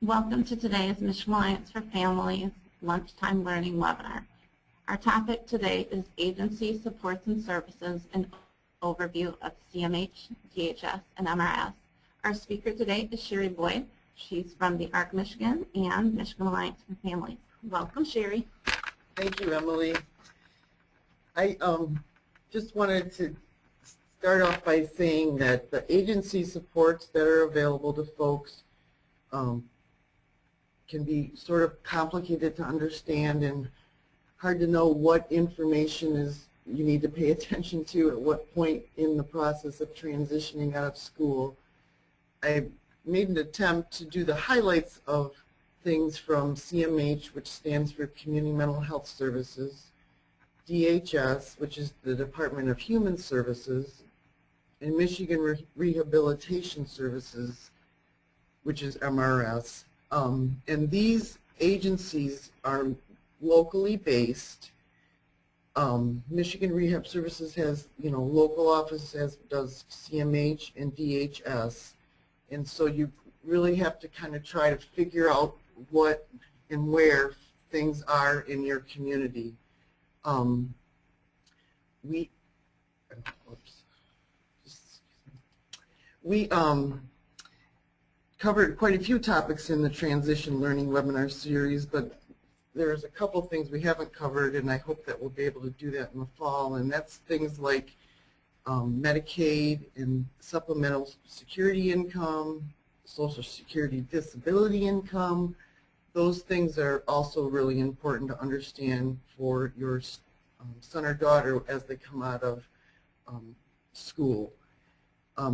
Welcome to today's Michigan Alliance for Families Lunchtime Learning webinar. Our topic today is Agency Supports and Services, an overview of CMH, DHS, and MRS. Our speaker today is Sherri Boyd. She's from the ARC Michigan and Michigan Alliance for Families. Welcome, Sherri. Thank you, Emily. I just wanted to start off by saying that the agency supports that are available to folks can be sort of complicated to understand and hard to know what information is you need to pay attention to at what point in the process of transitioning out of school. I made an attempt to do the highlights of things from CMH, which stands for Community Mental Health Services, DHS, which is the Department of Human Services, and Michigan Rehabilitation Services, which is MRS. And these agencies are locally based. Michigan Rehab Services has, local office does CMH and DHS. And so you really have to kind of try to figure out what and where things are in your community. We covered quite a few topics in the Transition Learning webinar series, but there's a couple things we haven't covered, and I hope that we'll be able to do that in the fall, and that's things like Medicaid and supplemental security income, Social Security disability income. Those things are also really important to understand for your son or daughter as they come out of school.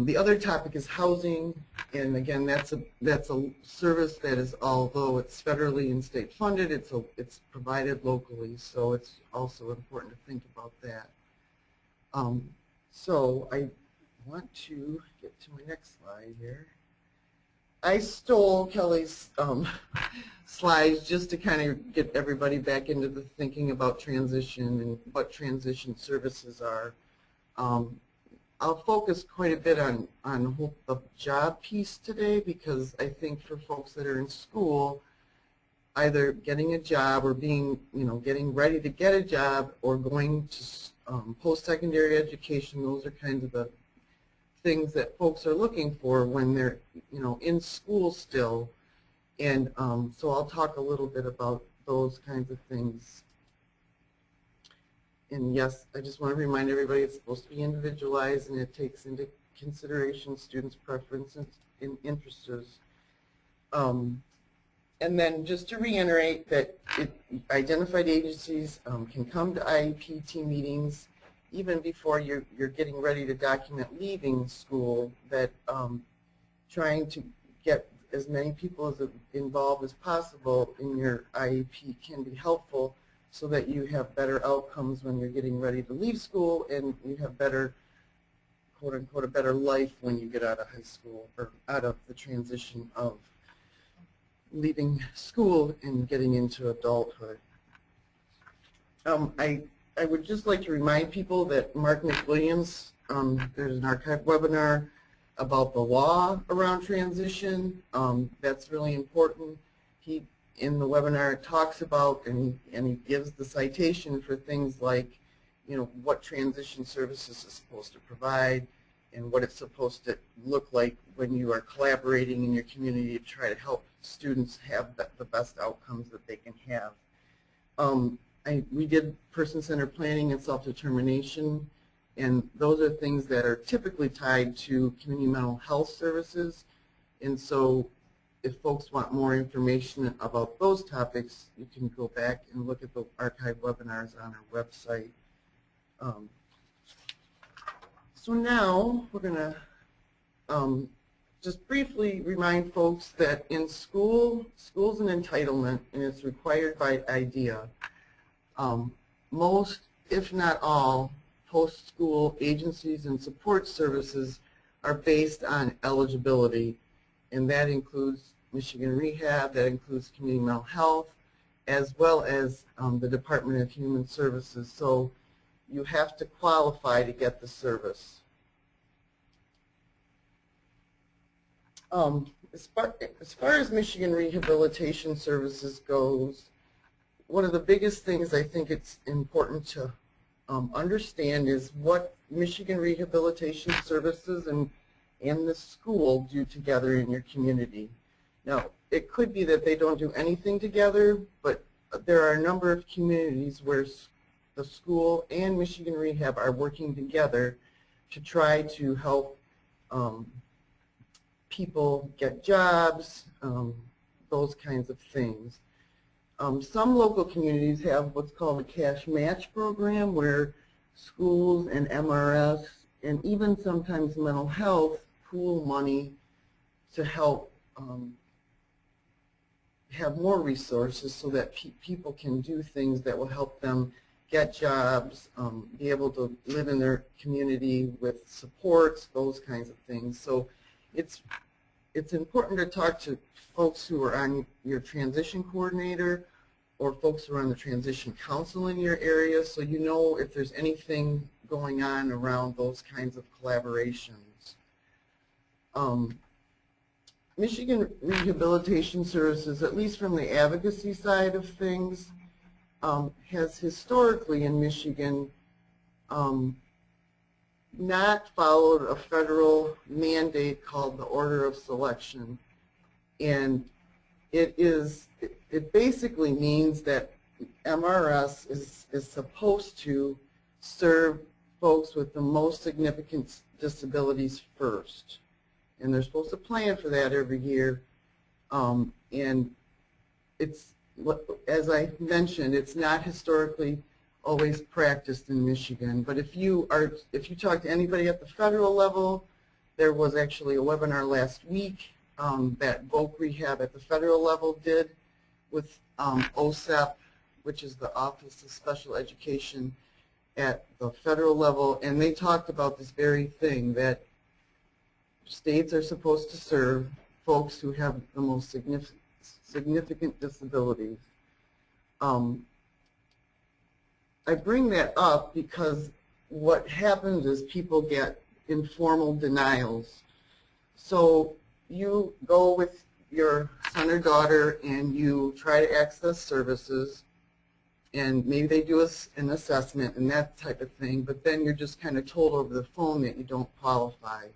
The other topic is housing, and again, that's a service that is, although it's federally and state funded, it's provided locally, so it's also important to think about that. So I want to get to my next slide here. I stole Kelly's slides just to kind of get everybody back into the thinking about transition and what transition services are. I'll focus quite a bit on the job piece today, because I think for folks that are in school, either getting a job or being, getting ready to get a job or going to post-secondary education, those are kind of the things that folks are looking for when they're, in school still. And so I'll talk a little bit about those kinds of things. And yes, I just want to remind everybody it's supposed to be individualized, and it takes into consideration students' preferences and interests. And then just to reiterate that identified agencies can come to NPT meetings even before you're getting ready to document leaving school, that trying to get as many people involved as possible in your IEP can be helpful, so that you have better outcomes when you're getting ready to leave school, and you have better, quote unquote, a better life when you get out of high school, or out of the transition of leaving school and getting into adulthood. I would just like to remind people that Mark McWilliams, there's an archive webinar about the law around transition. That's really important. He, in the webinar, talks about and he gives the citation for things like, what transition services is supposed to provide and what it's supposed to look like when you are collaborating in your community to try to help students have the best outcomes that they can have. We did person-centered planning and self-determination, and those are things that are typically tied to community mental health services. And so if folks want more information about those topics, you can go back and look at the archive webinars on our website. So now we're going to just briefly remind folks that in school's an entitlement, and it's required by IDEA. Most, if not all, post-school agencies and support services are based on eligibility, and that includes Michigan Rehab, that includes community mental health, as well as the Department of Human Services. So you have to qualify to get the service. As far as Michigan Rehabilitation Services goes, one of the biggest things I think it's important to understand is what Michigan Rehabilitation Services and the school do together in your community. Now, it could be that they don't do anything together, but there are a number of communities where the school and Michigan Rehab are working together to try to help people get jobs, those kinds of things. Some local communities have what's called a cash match program where schools and MRS and even sometimes mental health pool money to help have more resources so that people can do things that will help them get jobs, be able to live in their community with supports, those kinds of things. So it's important to talk to folks who are on your transition coordinator or folks who are on the transition council in your area so you know if there's anything going on around those kinds of collaborations. Michigan Rehabilitation Services, at least from the advocacy side of things, has historically in Michigan not followed a federal mandate called the Order of Selection. And it basically means that MRS is supposed to serve folks with the most significant disabilities first. And they're supposed to plan for that every year. And it's, as I mentioned, it's not historically always practiced in Michigan. But if you talk to anybody at the federal level, there was actually a webinar last week that Voc Rehab at the federal level did with OSEP, which is the Office of Special Education at the federal level, and they talked about this very thing, that states are supposed to serve folks who have the most significant disabilities. I bring that up because what happens is people get informal denials. So you go with your son or daughter and you try to access services, and maybe they do an assessment and that type of thing, but then you're just kind of told over the phone that you don't qualify.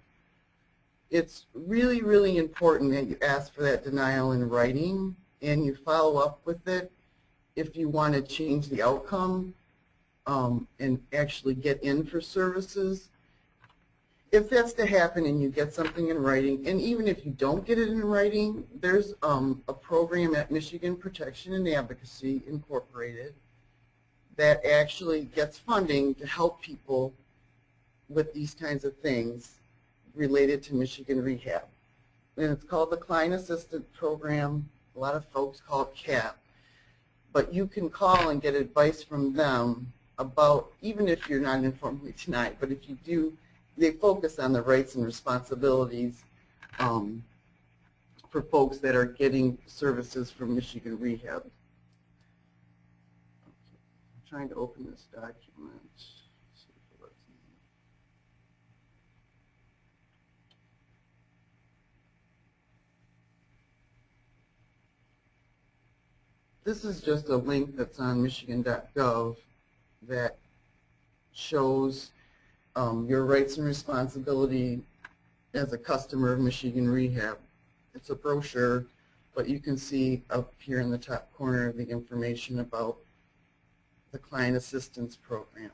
It's really, really important that you ask for that denial in writing and you follow up with it if you want to change the outcome and actually get in for services. If that's to happen and you get something in writing, and even if you don't get it in writing, there's a program at Michigan Protection and Advocacy Incorporated that actually gets funding to help people with these kinds of things related to Michigan Rehab. And it's called the Client Assistant Program. A lot of folks call it CAP. But you can call and get advice from them about, even if you're not informally denied, but if you do, they focus on the rights and responsibilities for folks that are getting services from Michigan Rehab. I'm trying to open this document. This is just a link that's on michigan.gov that shows your rights and responsibility as a customer of Michigan Rehab. It's a brochure, but you can see up here in the top corner the information about the Client Assistance Program.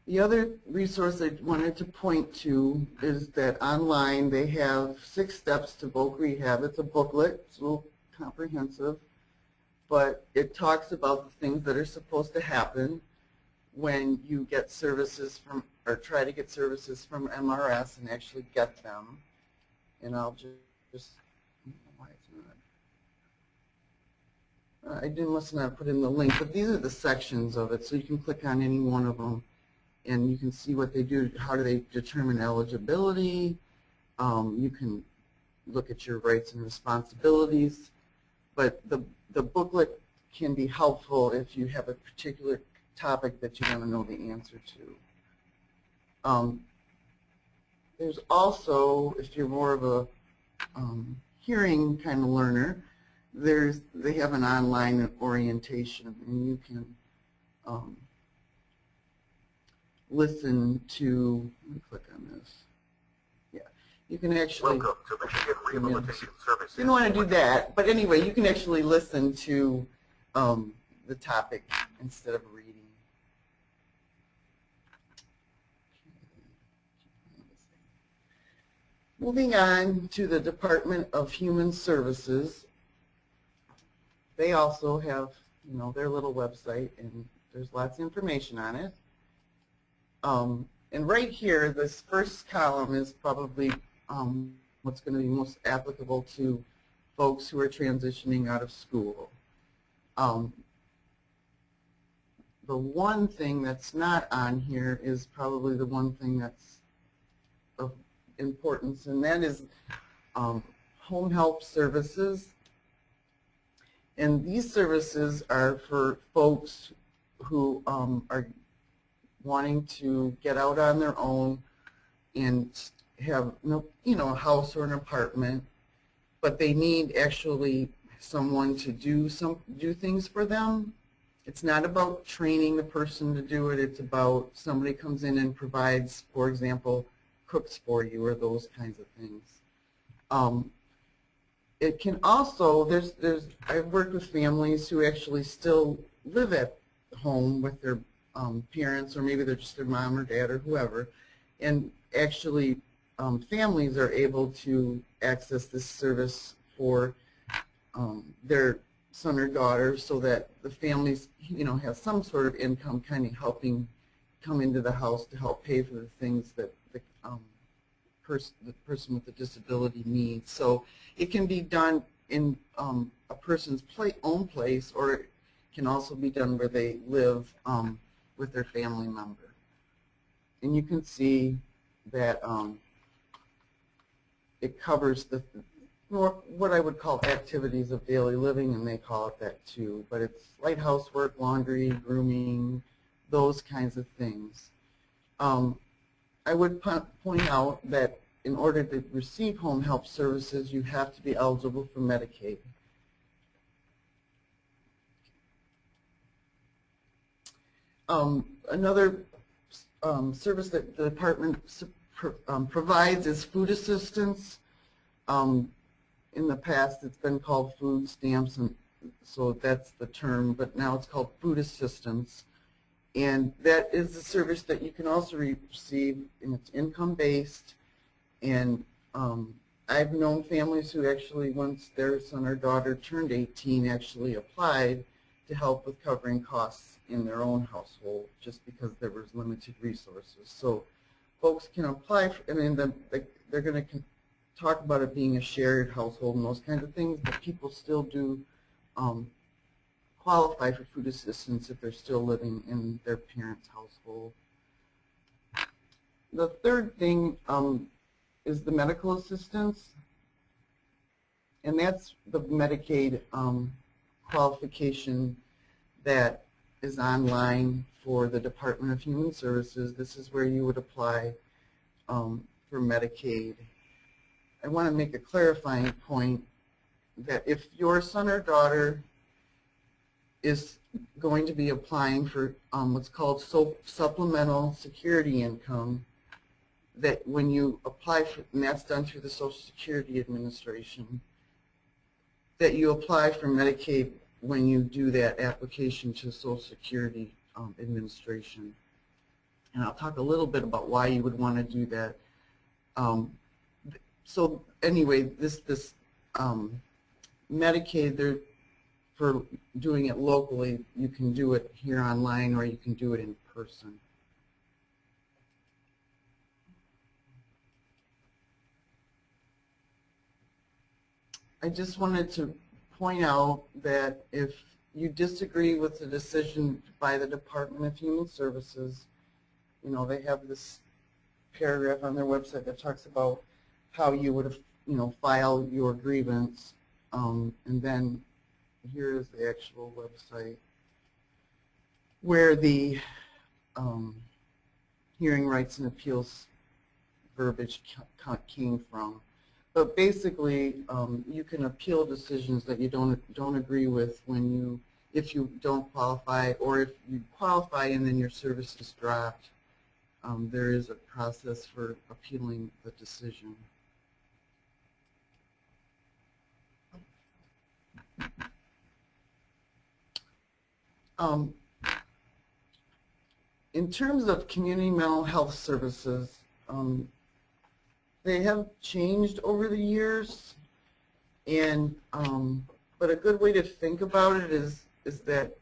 The other resource I wanted to point to is that online they have 6 steps to Voc Rehab. It's a booklet, it's a little comprehensive, but it talks about the things that are supposed to happen when you get services from, or try to get services from MRS and actually get them. And I'll just I don't know why it's not. I must not put in the link, but these are the sections of it, so you can click on any one of them. And you can see what they do, how do they determine eligibility. You can look at your rights and responsibilities. But the booklet can be helpful if you have a particular topic that you want to know the answer to. There's also, if you're more of a hearing kind of learner, they have an online orientation, and you can listen to, let me click on this. Yeah, you can actually, Welcome to Michigan Rehabilitation Services. you don't want to do that, but anyway, you can actually listen to the topic instead of reading. Moving on to the Department of Human Services, they also have, their little website, and there's lots of information on it. And right here, this first column is probably what's going to be most applicable to folks who are transitioning out of school. The one thing that's not on here is probably the one thing that's of importance, and that is home help services. And these services are for folks who are wanting to get out on their own and have a house or an apartment, but they need actually someone to do things for them. It's not about training the person to do it. It's about somebody comes in and provides, for example, cooks for you or those kinds of things. It can also, I've worked with families who actually still live at home with their parents, or maybe they're just their mom or dad or whoever, and actually families are able to access this service for their son or daughter, so that the families have some sort of income kind of helping come into the house to help pay for the things that the person with the disability needs. So it can be done in a person's own place, or it can also be done where they live with their family member. And you can see that it covers what I would call activities of daily living, and they call it that too. But it's light housework, laundry, grooming, those kinds of things. I would point out that in order to receive home help services, you have to be eligible for Medicaid. Another service that the department provides is food assistance. In the past, it's been called food stamps, and so that's the term, but now it's called food assistance. And that is a service that you can also receive, and it's income-based. And I've known families who actually, once their son or daughter turned 18, actually applied to help with covering costs in their own household, just because there was limited resources. So folks can apply for, they're going to talk about it being a shared household and those kinds of things, but people still do qualify for food assistance if they're still living in their parents' household. The third thing is the medical assistance, and that's the Medicaid qualification that is online for the Department of Human Services. This is where you would apply for Medicaid. I want to make a clarifying point that if your son or daughter is going to be applying for what's called supplemental security income, that when you apply for, and that's done through the Social Security Administration, that you apply for Medicaid when you do that application to Social Security Administration. And I'll talk a little bit about why you would want to do that. So anyway, this Medicaid, for doing it locally, you can do it here online, or you can do it in person. I just wanted to point out that if you disagree with the decision by the Department of Human Services, they have this paragraph on their website that talks about how you would have, file your grievance, and then here is the actual website where the hearing rights and appeals verbiage came from. But basically, you can appeal decisions that you don't agree with if you don't qualify, or if you qualify and then your service is dropped. There is a process for appealing the decision. In terms of community mental health services, they have changed over the years, and but a good way to think about it is that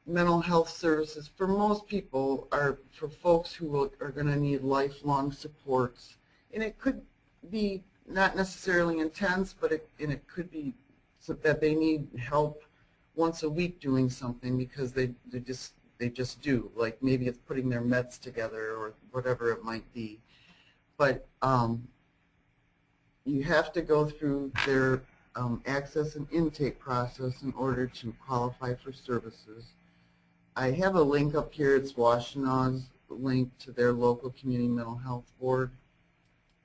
mental health services for most people are for folks who are going to need lifelong supports, and it could be not necessarily intense, but it could be so that they need help once a week doing something because they just do, like maybe it's putting their meds together or whatever it might be. But you have to go through their access and intake process in order to qualify for services. I have a link up here. It's Washtenaw's link to their local community mental health board.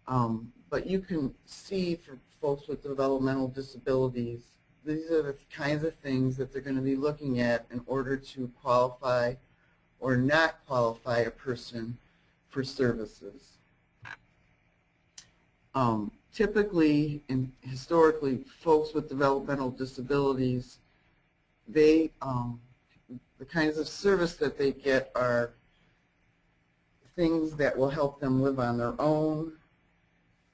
But you can see for folks with developmental disabilities, these are the kinds of things that they're going to be looking at in order to qualify or not qualify a person for services. Typically and historically, folks with developmental disabilities, the kinds of service that they get are things that will help them live on their own.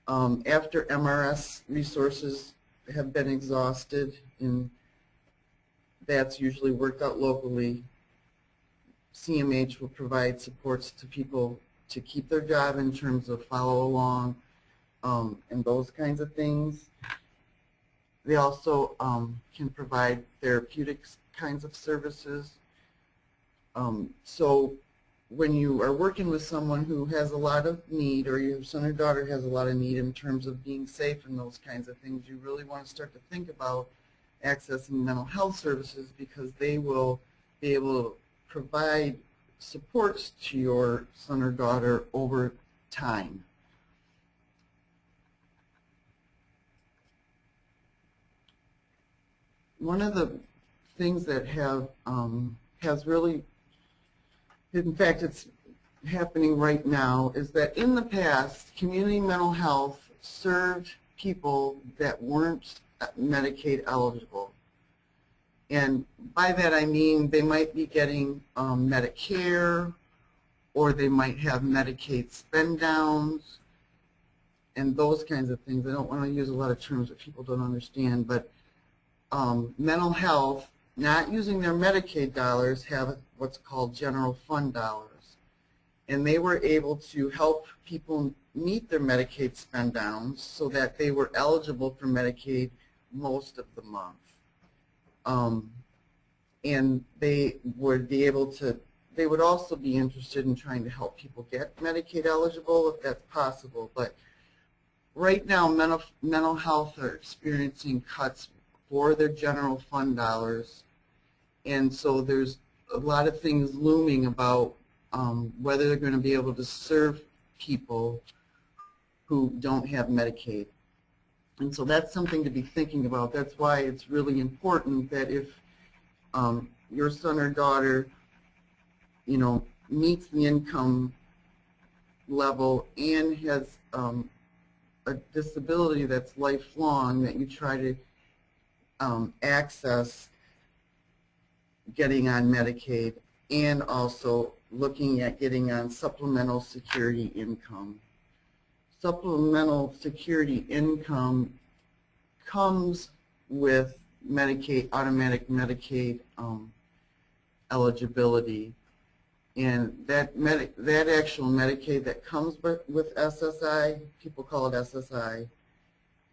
After MRS resources have been exhausted, and that's usually worked out locally, CMH will provide supports to people to keep their job in terms of follow along and those kinds of things. They also can provide therapeutics kinds of services. So when you are working with someone who has a lot of need, or your son or daughter has a lot of need in terms of being safe and those kinds of things, you really want to start to think about accessing mental health services, because they will be able to provide supports to your son or daughter over time. One of the things that has really, in fact, it's happening right now, is that in the past, community mental health served people that weren't Medicaid eligible. And by that I mean they might be getting Medicare, or they might have Medicaid spend downs, and those kinds of things. I don't want to use a lot of terms that people don't understand, but mental health, not using their Medicaid dollars, have what's called general fund dollars. And they were able to help people meet their Medicaid spend downs so that they were eligible for Medicaid most of the month. And they would be able to, they would also be interested in trying to help people get Medicaid eligible if that's possible. But right now, mental health are experiencing cuts for their general fund dollars. And so there's a lot of things looming about whether they're going to be able to serve people who don't have Medicaid. And so that's something to be thinking about. That's why it's really important that if your son or daughter, you know, meets the income level and has a disability that's lifelong, that you try to access getting on Medicaid, and also looking at getting on supplemental security income. Supplemental security income comes with Medicaid, automatic Medicaid eligibility, and that actual Medicaid that comes with SSI, people call it SSI,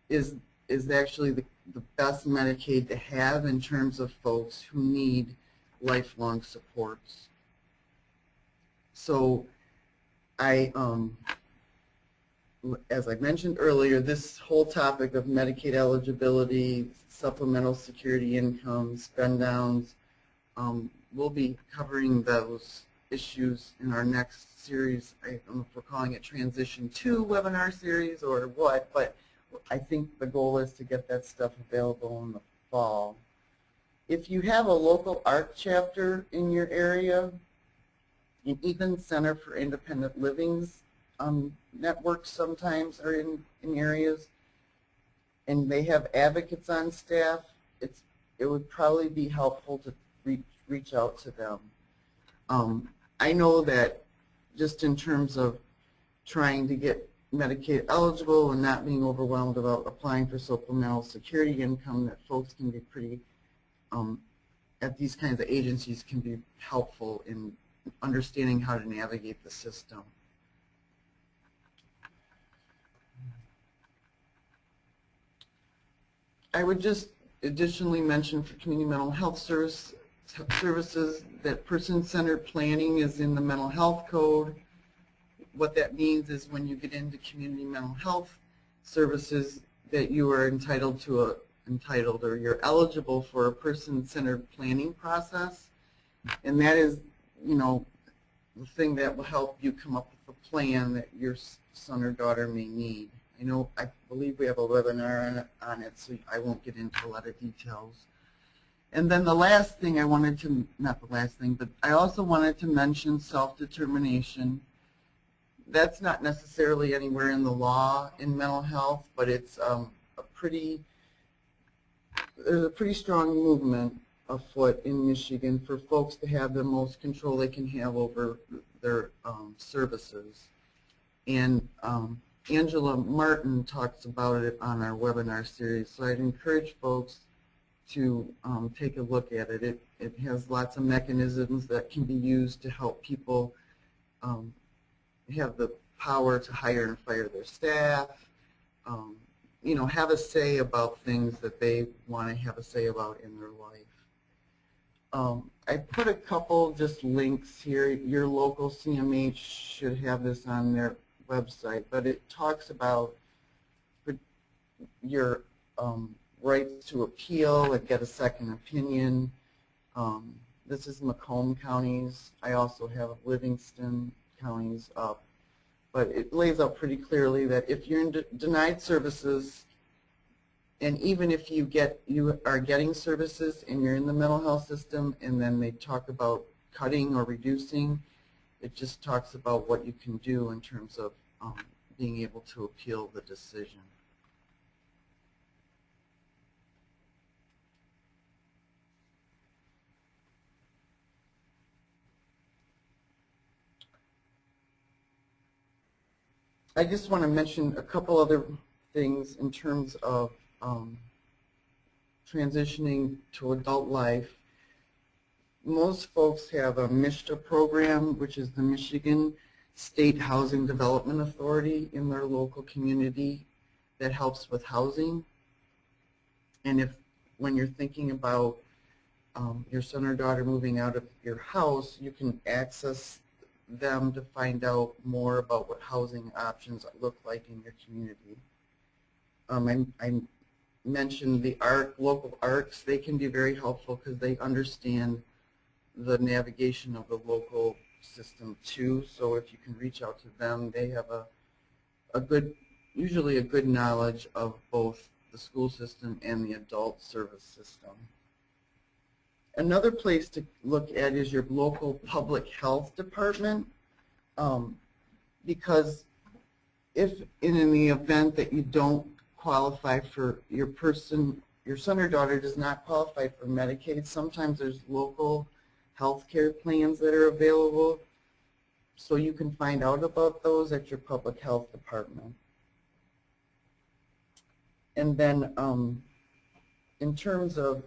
is actually the best Medicaid to have in terms of folks who need lifelong supports. So as I mentioned earlier, this whole topic of Medicaid eligibility, supplemental security income, spend downs, we'll be covering those issues in our next series. I don't know if we're calling it Transition 2 webinar series or what, but I think the goal is to get that stuff available in the fall. If you have a local art chapter in your area, and even Center for Independent Living's networks sometimes are in areas, and they have advocates on staff, it would probably be helpful to reach out to them. I know that just in terms of trying to get Medicaid eligible and not being overwhelmed about applying for supplemental security income, that folks can be pretty, at these kinds of agencies, can be helpful in understanding how to navigate the system. I would just additionally mention for community mental health services that person-centered planning is in the mental health code. What that means is when you get into community mental health services that you are entitled or you're eligible for a person-centered planning process, and that is, you know, the thing that will help you come up with a plan that your son or daughter may need. I believe we have a webinar on it, so I won't get into a lot of details. And then the last thing I wanted to, not the last thing, but I also wanted to mention self-determination. That's not necessarily anywhere in the law in mental health, but it's there's a pretty strong movement afoot in Michigan for folks to have the most control they can have over their services. And Angela Martin talks about it on our webinar series, so I'd encourage folks to take a look at it. It has lots of mechanisms that can be used to help people have the power to hire and fire their staff, have a say about things that they want to have a say about in their life. I put a couple just links here. Your local CMH should have this on their website, but it talks about your rights to appeal and get a second opinion. This is Macomb counties. I also have Livingston counties up, but it lays out pretty clearly that if you're denied services, and even if you are getting services and you're in the mental health system, and then they talk about cutting or reducing, it just talks about what you can do in terms of being able to appeal the decision. I just want to mention a couple other things in terms of transitioning to adult life. Most folks have a MISHTA program, which is the Michigan State Housing Development Authority in their local community that helps with housing. And when you're thinking about your son or daughter moving out of your house, you can access them to find out more about what housing options look like in your community. I mentioned the local ARCs. They can be very helpful because they understand the navigation of the local system too. So if you can reach out to them, they have usually a good knowledge of both the school system and the adult service system. Another place to look at is your local public health department, because if in the event that you don't qualify for your son or daughter does not qualify for Medicaid, sometimes there's local health care plans that are available, so you can find out about those at your public health department. And then in terms of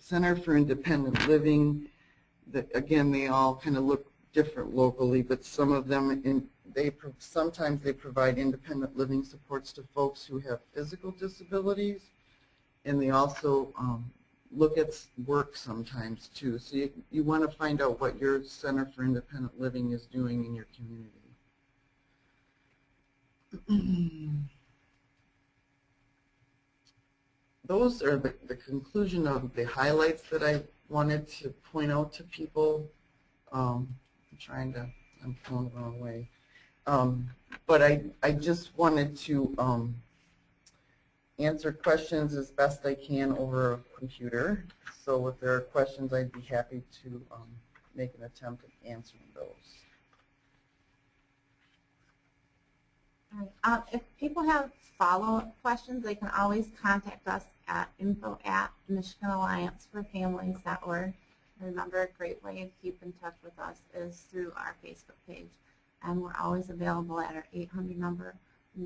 Center for Independent Living, again, they all kind of look different locally, but some of them, sometimes they provide independent living supports to folks who have physical disabilities, and they also look at work sometimes too. So you want to find out what your Center for Independent Living is doing in your community. Those are the conclusion of the highlights that I wanted to point out to people. I'm going the wrong way. But I just wanted to answer questions as best I can over a computer. So if there are questions, I'd be happy to make an attempt at answering those. All right. If people have follow-up questions, they can always contact us at info@michiganallianceforfamilies.org. Remember, a great way to keep in touch with us is through our Facebook page. And we're always available at our 800 number